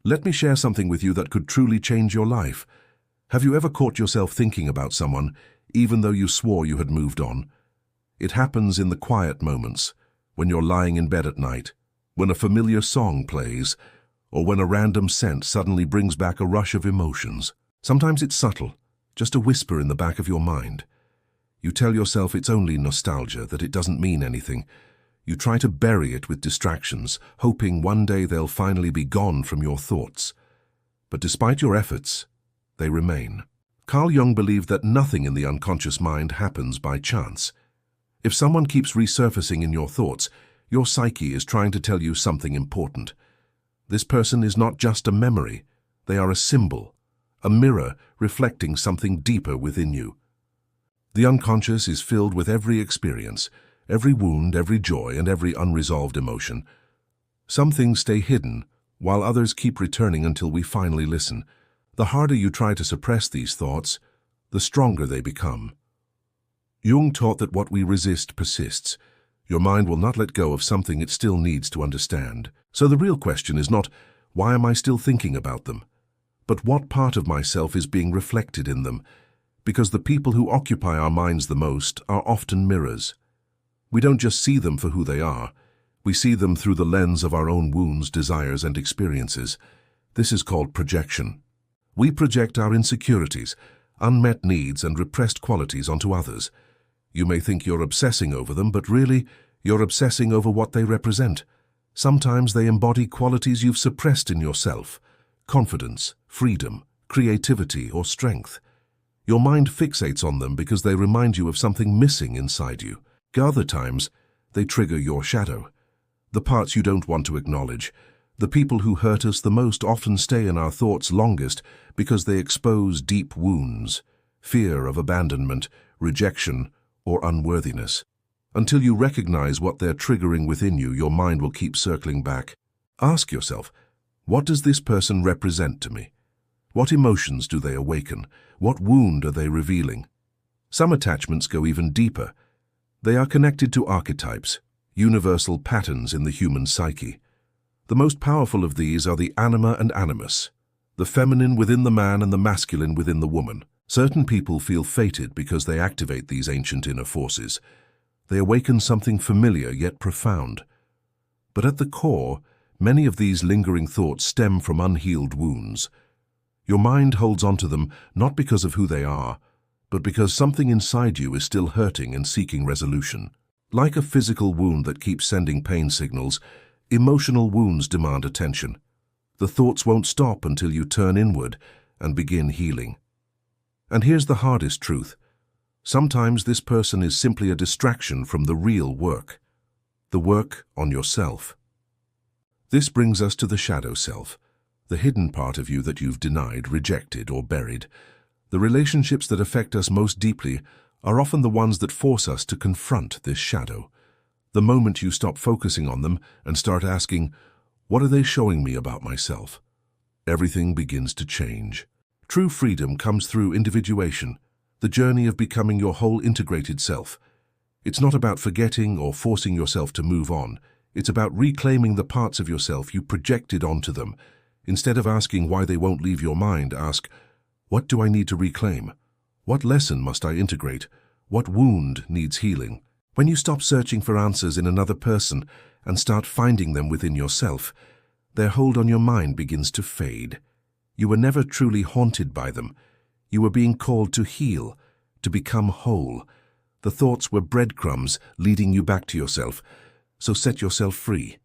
Let me share something with you that could truly change your life. Have you ever caught yourself thinking about someone, even though you swore you had moved on? It happens in the quiet moments, when you're lying in bed at night, when a familiar song plays, or when a random scent suddenly brings back a rush of emotions. Sometimes it's subtle, just a whisper in the back of your mind. You tell yourself it's only nostalgia, that it doesn't mean anything. You try to bury it with distractions, hoping one day they'll finally be gone from your thoughts. But despite your efforts, they remain. Carl Jung believed that nothing in the unconscious mind happens by chance. If someone keeps resurfacing in your thoughts, your psyche is trying to tell you something important. This person is not just a memory, they are a symbol, a mirror reflecting something deeper within you. The unconscious is filled with every experience, every wound, every joy, and every unresolved emotion. Some things stay hidden, while others keep returning until we finally listen. The harder you try to suppress these thoughts, the stronger they become. Jung taught that what we resist persists. Your mind will not let go of something it still needs to understand. So the real question is not, why am I still thinking about them? But what part of myself is being reflected in them? Because the people who occupy our minds the most are often mirrors. We don't just see them for who they are. We see them through the lens of our own wounds, desires, and experiences. This is called projection. We project our insecurities, unmet needs, and repressed qualities onto others. You may think you're obsessing over them, but really, you're obsessing over what they represent. Sometimes they embody qualities you've suppressed in yourself: confidence, freedom, creativity, or strength. Your mind fixates on them because they remind you of something missing inside you. Other times, they trigger your shadow. The parts you don't want to acknowledge. The people who hurt us the most often stay in our thoughts longest because they expose deep wounds, fear of abandonment, rejection, or unworthiness. Until you recognize what they're triggering within you, your mind will keep circling back. Ask yourself, what does this person represent to me? What emotions do they awaken? What wound are they revealing? Some attachments go even deeper. They are connected to archetypes, universal patterns in the human psyche. The most powerful of these are the Anima and Animus, the feminine within the man and the masculine within the woman. Certain people feel fated because they activate these ancient inner forces. They awaken something familiar yet profound. But at the core, many of these lingering thoughts stem from unhealed wounds. Your mind holds on to them not because of who they are, but because something inside you is still hurting and seeking resolution. Like a physical wound that keeps sending pain signals, emotional wounds demand attention. The thoughts won't stop until you turn inward and begin healing. And here's the hardest truth. Sometimes this person is simply a distraction from the real work, the work on yourself. This brings us to the shadow self, the hidden part of you that you've denied, rejected, or buried. The relationships that affect us most deeply are often the ones that force us to confront this shadow. The moment you stop focusing on them and start asking, what are they showing me about myself? Everything begins to change. True freedom comes through individuation, the journey of becoming your whole integrated self. It's not about forgetting or forcing yourself to move on. It's about reclaiming the parts of yourself you projected onto them. Instead of asking why they won't leave your mind, ask, what do I need to reclaim? What lesson must I integrate? What wound needs healing? When you stop searching for answers in another person and start finding them within yourself, their hold on your mind begins to fade. You were never truly haunted by them. You were being called to heal, to become whole. The thoughts were breadcrumbs leading you back to yourself, so set yourself free.